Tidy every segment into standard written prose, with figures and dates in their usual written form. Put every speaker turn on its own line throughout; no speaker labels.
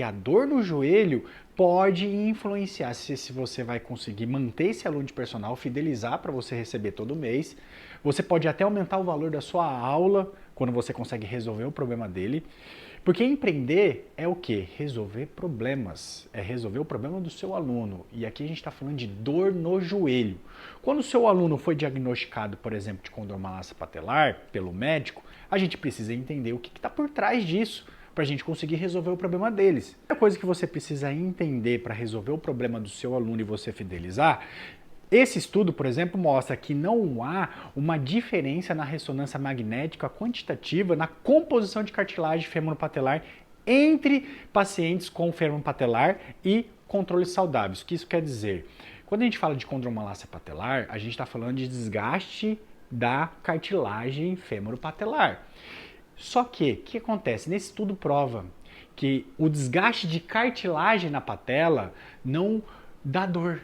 E a dor no joelho pode influenciar se você vai conseguir manter esse aluno de personal, fidelizar para você receber todo mês. Você pode até aumentar o valor da sua aula quando você consegue resolver o problema dele. Porque empreender é o quê? Resolver problemas. É resolver o problema do seu aluno. E aqui a gente está falando de dor no joelho. Quando o seu aluno foi diagnosticado, por exemplo, de condromalácia patelar pelo médico, a gente precisa entender o que está por trás disso para a gente conseguir resolver o problema deles. A coisa que você precisa entender para resolver o problema do seu aluno e você fidelizar, esse estudo, por exemplo, mostra que não há uma diferença na ressonância magnética quantitativa na composição de cartilagem femoropatelar entre pacientes com fêmur patelar e controles saudáveis. O que isso quer dizer? Quando a gente fala de condromalácia patelar, a gente está falando de desgaste da cartilagem femoropatelar. Só que, o que acontece? Nesse estudo prova que o desgaste de cartilagem na patela não dá dor.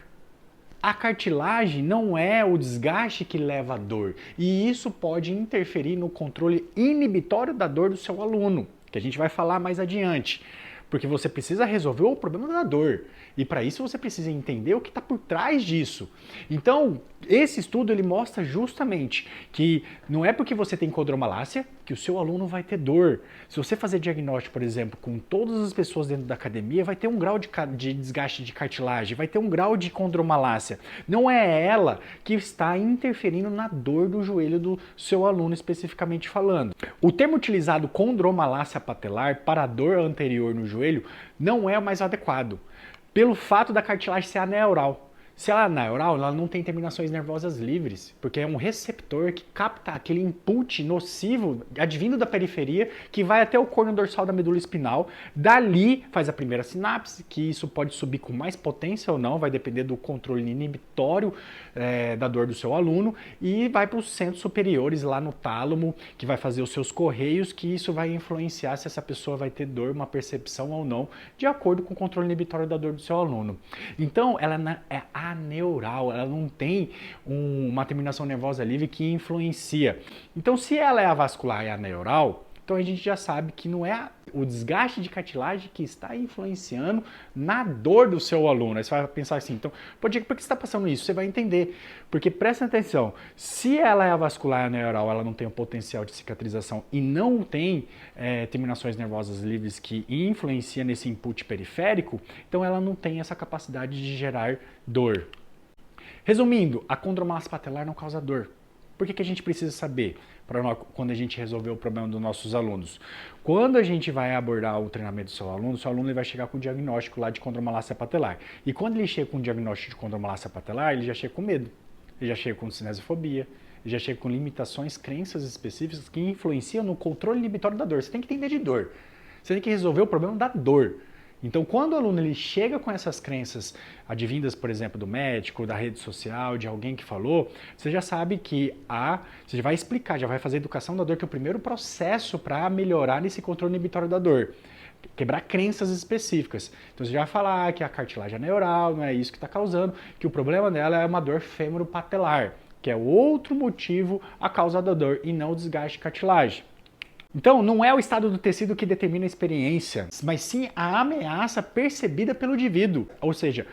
A cartilagem não é o desgaste que leva à dor, e isso pode interferir no controle inibitório da dor do seu aluno, que a gente vai falar mais adiante. Porque você precisa resolver o problema da dor. E para isso você precisa entender o que está por trás disso. Então, esse estudo ele mostra justamente que não é porque você tem condromalácia que o seu aluno vai ter dor. Se você fazer diagnóstico, por exemplo, com todas as pessoas dentro da academia, vai ter um grau de desgaste de cartilagem, vai ter um grau de condromalácia. Não é ela que está interferindo na dor do joelho do seu aluno especificamente falando. O termo utilizado condromalácia patelar para a dor anterior no joelho não é o mais adequado, pelo fato da cartilagem ser aneural. Se ela é aneural, ela não tem terminações nervosas livres, porque é um receptor que capta aquele input nocivo advindo da periferia que vai até o corno dorsal da medula espinal. Dali faz a primeira sinapse, que isso pode subir com mais potência ou não, vai depender do controle inibitório da dor do seu aluno, e vai para os centros superiores lá no tálamo, que vai fazer os seus correios, que isso vai influenciar se essa pessoa vai ter dor, uma percepção ou não, de acordo com o controle inibitório da dor do seu aluno. Então, ela é aneural, ela não tem uma terminação nervosa livre que influencia. Então, se ela é avascular e aneural, então a gente já sabe que não é o desgaste de cartilagem que está influenciando na dor do seu aluno. Aí você vai pensar assim, então, por que você está passando isso? Você vai entender. Porque presta atenção, se ela é avascular e aneural, ela não tem o potencial de cicatrização e não tem terminações nervosas livres que influenciam nesse input periférico, então ela não tem essa capacidade de gerar dor. Resumindo, a condromalácia patelar não causa dor. Por que a gente precisa saber quando a gente resolver o problema dos nossos alunos? Quando a gente vai abordar o treinamento do seu aluno ele vai chegar com o diagnóstico lá de condromalácia patelar. E quando ele chega com o diagnóstico de condromalácia patelar, ele já chega com medo, ele já chega com cinesiofobia, ele já chega com limitações, crenças específicas que influenciam no controle inibitório da dor. Você tem que entender de dor. Você tem que resolver o problema da dor. Então, quando o aluno ele chega com essas crenças advindas, por exemplo, do médico, da rede social, de alguém que falou, você já sabe que você já vai explicar, já vai fazer educação da dor, que é o primeiro processo para melhorar nesse controle inibitório da dor. Quebrar crenças específicas. Então, você já vai falar que a cartilagem é neural, não é isso que está causando, que o problema dela é uma dor femoropatelar, que é outro motivo a causa da dor e não o desgaste de cartilagem. Então, não é o estado do tecido que determina a experiência, mas sim a ameaça percebida pelo indivíduo. Ou seja,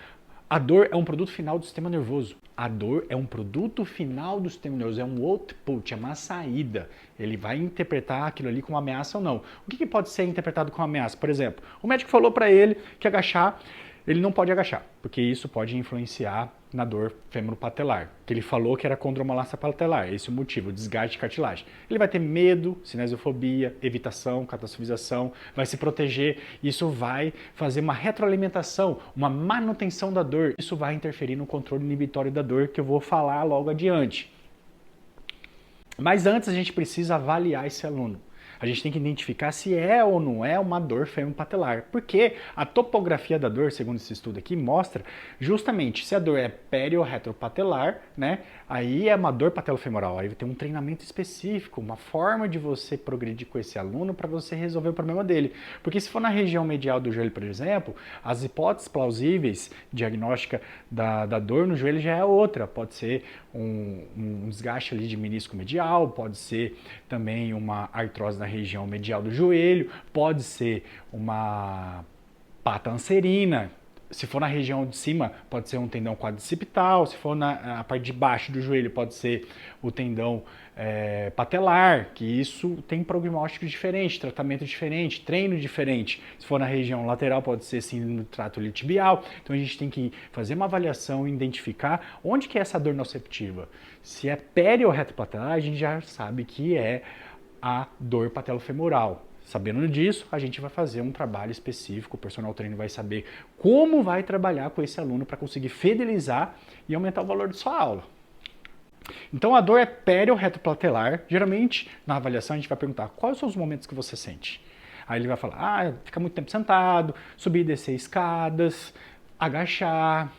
a dor é um produto final do sistema nervoso. A dor é um produto final do sistema nervoso, é um output, é uma saída. Ele vai interpretar aquilo ali como ameaça ou não. O que pode ser interpretado como ameaça? Por exemplo, o médico falou para ele que agachar, ele não pode agachar, porque isso pode influenciar na dor femoropatelar, que ele falou que era condromalácia patelar, esse é o motivo, o desgaste de cartilagem. Ele vai ter medo, cinesiofobia, evitação, catastrofização, vai se proteger, isso vai fazer uma retroalimentação, uma manutenção da dor, isso vai interferir no controle inibitório da dor, que eu vou falar logo adiante. Mas antes a gente precisa avaliar esse aluno. A gente tem que identificar se é ou não é uma dor femoropatelar, porque a topografia da dor, segundo esse estudo aqui, mostra justamente se a dor é pério ou retropatelar, né? Aí é uma dor patelofemoral, aí tem um treinamento específico, uma forma de você progredir com esse aluno para você resolver o problema dele. Porque se for na região medial do joelho, por exemplo, as hipóteses plausíveis diagnóstica da dor no joelho já é outra. Pode ser um desgaste ali de menisco medial, pode ser também uma artrose na região medial do joelho, pode ser uma pata anserina. Se for na região de cima, pode ser um tendão quadricipital. Se for na parte de baixo do joelho, pode ser o tendão patelar, que isso tem prognóstico diferente, tratamento diferente, treino diferente. Se for na região lateral, pode ser síndrome do trato iliotibial. Então a gente tem que fazer uma avaliação e identificar onde que é essa dor nociceptiva. Se é pério ou retropatelar, a gente já sabe que é a dor patelofemoral. Sabendo disso, a gente vai fazer um trabalho específico, o personal trainer vai saber como vai trabalhar com esse aluno para conseguir fidelizar e aumentar o valor de sua aula. Então a dor é pério-retropatelar. Geralmente, na avaliação, a gente vai perguntar quais são os momentos que você sente. Aí ele vai falar, fica muito tempo sentado, subir e descer escadas, agachar,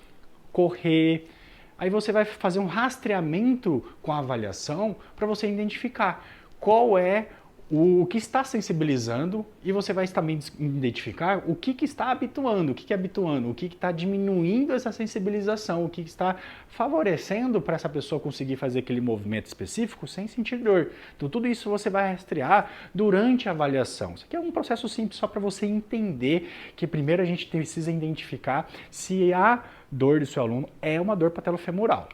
correr. Aí você vai fazer um rastreamento com a avaliação para você identificar qual é o que está sensibilizando e você vai também identificar o que está habituando, o que é habituando, o que está diminuindo essa sensibilização, o que está favorecendo para essa pessoa conseguir fazer aquele movimento específico sem sentir dor. Então tudo isso você vai rastrear durante a avaliação. Isso aqui é um processo simples só para você entender que primeiro a gente precisa identificar se a dor do seu aluno é uma dor patelofemoral.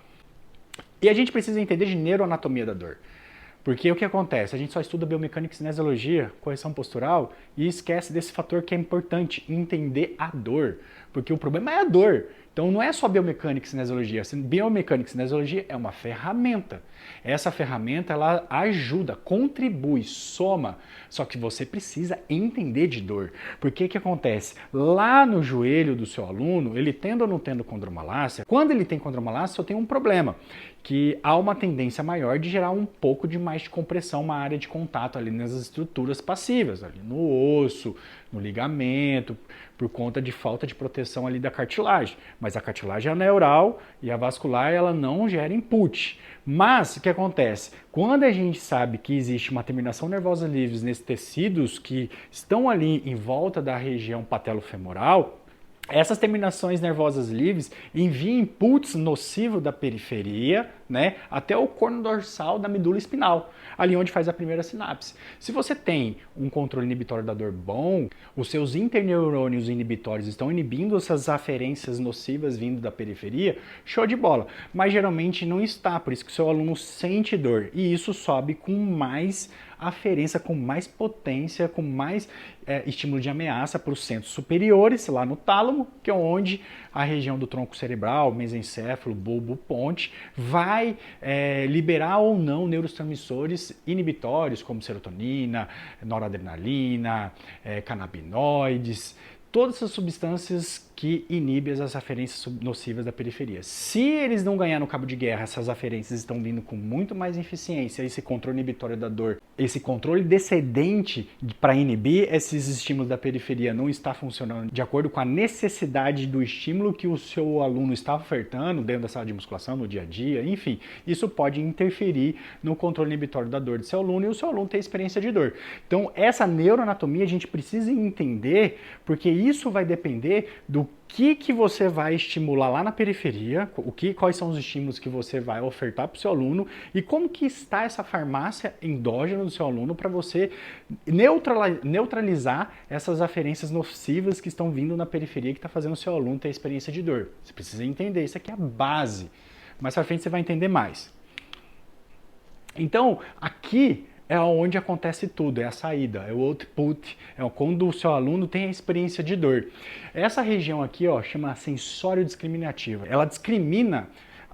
E a gente precisa entender de neuroanatomia da dor. Porque o que acontece? A gente só estuda biomecânica e cinesiologia, correção postural, e esquece desse fator que é importante, entender a dor. Porque o problema é a dor. Então não é só biomecânica e cinesiologia. Biomecânica e cinesiologia é uma ferramenta. Essa ferramenta ela ajuda, contribui, soma. Só que você precisa entender de dor. Porque o que acontece? Lá no joelho do seu aluno, ele tendo ou não tendo condromalácia, quando ele tem condromalácia, só tem um problema. Que há uma tendência maior de gerar um pouco de mais de compressão, uma área de contato ali nas estruturas passivas, ali no osso, no ligamento, por conta de falta de proteção ali da cartilagem. Mas a cartilagem é neural e a vascular ela não gera input. Mas o que acontece? Quando a gente sabe que existe uma terminação nervosa livre nesses tecidos que estão ali em volta da região patelofemoral, essas terminações nervosas livres enviam inputs nocivos da periferia, né, até o corno dorsal da medula espinal, ali onde faz a primeira sinapse. Se você tem um controle inibitório da dor bom, os seus interneurônios inibitórios estão inibindo essas aferências nocivas vindo da periferia, show de bola. Mas geralmente não está, por isso que o seu aluno sente dor. E isso sobe com mais aferência, com mais potência, com mais estímulo de ameaça para os centros superiores, lá no tálamo, que é onde a região do tronco cerebral, mesencéfalo, bulbo, ponte, vai liberar ou não neurotransmissores inibitórios, como serotonina, noradrenalina, canabinoides, todas essas substâncias que inibem as aferências nocivas da periferia. Se eles não ganhar no cabo de guerra, essas aferências estão vindo com muito mais eficiência, esse controle inibitório da dor, esse controle descendente para inibir esses estímulos da periferia não está funcionando de acordo com a necessidade do estímulo que o seu aluno está ofertando dentro da sala de musculação, no dia a dia, enfim, isso pode interferir no controle inibitório da dor do seu aluno e o seu aluno ter experiência de dor. Então, essa neuroanatomia a gente precisa entender, porque isso vai depender do que você vai estimular lá na periferia, quais são os estímulos que você vai ofertar para o seu aluno e como que está essa farmácia endógena do seu aluno para você neutralizar essas aferências nocivas que estão vindo na periferia que está fazendo o seu aluno ter experiência de dor. Você precisa entender, isso aqui é a base. Mais para frente você vai entender mais. Então, aqui é onde acontece tudo, é a saída, é o output, é quando o seu aluno tem a experiência de dor. Essa região aqui, ó, chama sensório discriminativo. Ela discrimina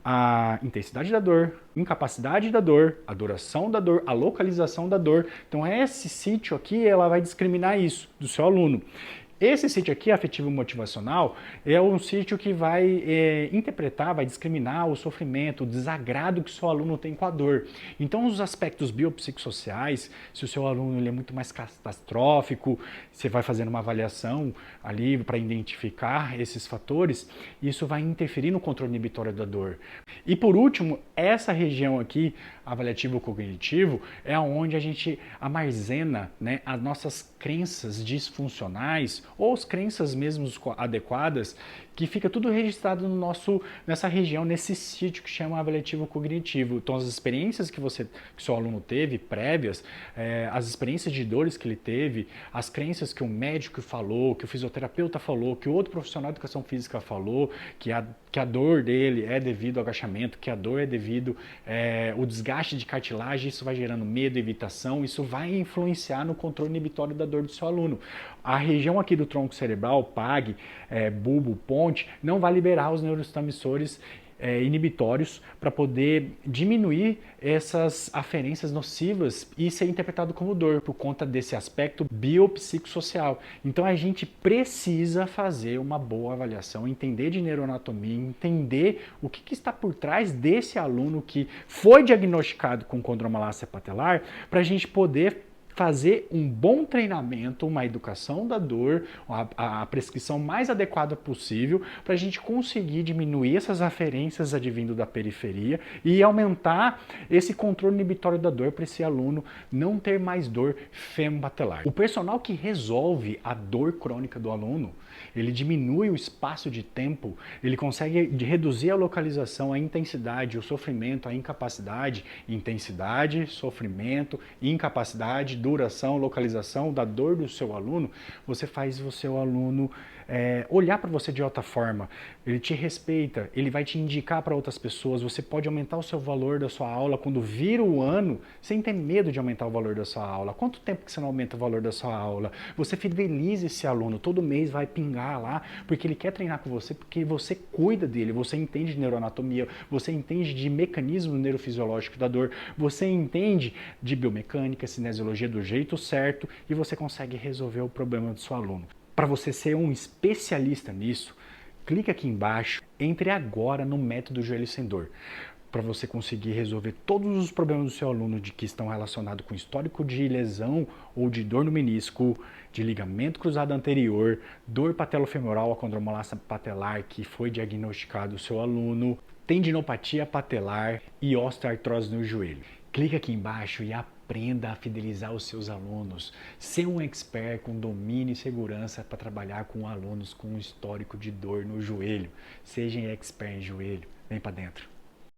a intensidade da dor, incapacidade da dor, a duração da dor, a localização da dor. Então esse sítio aqui, ela vai discriminar isso do seu aluno. Esse sítio aqui, afetivo motivacional, é um sítio que vai interpretar, vai discriminar o sofrimento, o desagrado que o seu aluno tem com a dor. Então, os aspectos biopsicossociais, se o seu aluno ele é muito mais catastrófico, você vai fazendo uma avaliação ali para identificar esses fatores, isso vai interferir no controle inibitório da dor. E por último, essa região aqui, avaliativo-cognitivo, é onde a gente armazena, né, as nossas crenças disfuncionais ou as crenças mesmo adequadas, que fica tudo registrado nessa região, nesse sítio que chama avaliativo cognitivo. Então, as experiências que seu aluno teve prévias, as experiências de dores que ele teve, as crenças que o médico falou, que o fisioterapeuta falou, que o outro profissional de educação física falou, que a dor dele é devido ao agachamento, que a dor é devido ao desgaste de cartilagem, isso vai gerando medo, evitação, isso vai influenciar no controle inibitório da dor do seu aluno. A região aqui do tronco cerebral, PAG, bulbo, ponte, não vai liberar os neurotransmissores inibitórios para poder diminuir essas aferências nocivas e ser interpretado como dor por conta desse aspecto biopsicossocial. Então a gente precisa fazer uma boa avaliação, entender de neuroanatomia, entender o que está por trás desse aluno que foi diagnosticado com condromalácia patelar, para a gente poder fazer um bom treinamento, uma educação da dor, a prescrição mais adequada possível para a gente conseguir diminuir essas aferências advindo da periferia e aumentar esse controle inibitório da dor para esse aluno não ter mais dor femopatelar. O personal que resolve a dor crônica do aluno, ele diminui o espaço de tempo, ele consegue reduzir a localização, a intensidade, o sofrimento, a incapacidade, intensidade, sofrimento, incapacidade, duração, localização da dor do seu aluno. Você faz o seu aluno olhar para você de outra forma, ele te respeita, ele vai te indicar para outras pessoas, você pode aumentar o seu valor da sua aula quando vira o ano, sem ter medo de aumentar o valor da sua aula. Quanto tempo que você não aumenta o valor da sua aula? Você fideliza esse aluno, todo mês vai pingar lá, porque ele quer treinar com você, porque você cuida dele, você entende de neuroanatomia, você entende de mecanismo neurofisiológico da dor, você entende de biomecânica, cinesiologia do jeito certo e você consegue resolver o problema do seu aluno. Para você ser um especialista nisso, clique aqui embaixo, entre agora no método Joelho Sem Dor, para você conseguir resolver todos os problemas do seu aluno que estão relacionados com histórico de lesão ou de dor no menisco, de ligamento cruzado anterior, dor patelofemoral, acondromalácia patelar que foi diagnosticado o seu aluno, tendinopatia patelar e osteoartrose no joelho. Clique aqui embaixo e aprenda a fidelizar os seus alunos. Ser um expert com domínio e segurança para trabalhar com alunos com um histórico de dor no joelho. Seja expert em joelho. Vem para dentro.